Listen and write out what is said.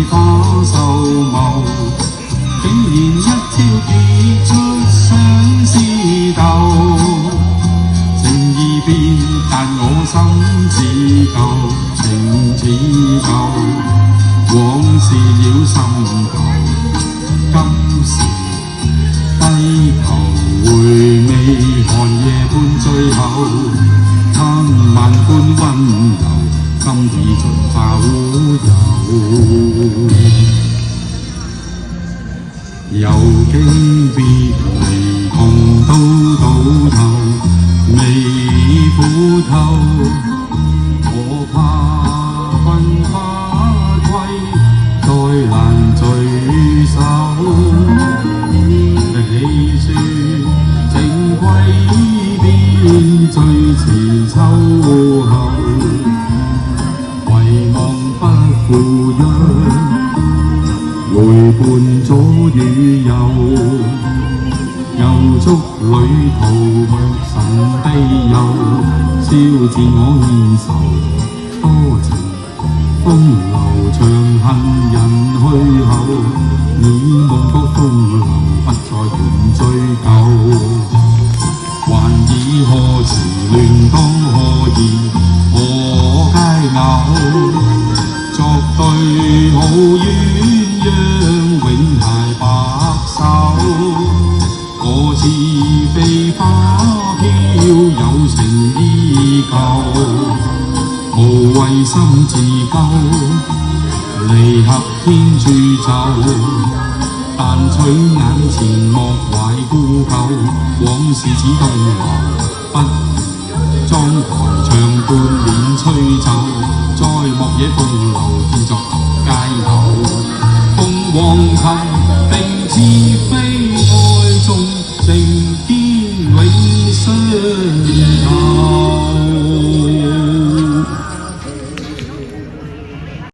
花秀茂，竟然一朝結出相思鬥。情已變，但我心似舊，情似舊，往事繞心頭。今時低頭回味寒夜半醉後，貪萬般溫柔，心已盡化烏有。遊經別離，同到到頭，未苦透。我怕困花歸，再難聚首。喜說情歸邊，最遲秋後。遺忘不負約，陪伴左與右。又竹裏途若神秘遊，消自我面愁。多情風流長恨人去後，已夢覺風流不再緣追究。還以何時亂當何言何佳偶，作對好鴛鴦永偕白首。我似飛花飄，有情依舊，無謂心自救，離合天鑄就。但取眼前莫懷故舊，往事似東流，不如妝台唱半年吹奏。再莫惹風流，天作合佳偶。鳳凰琴定似飛。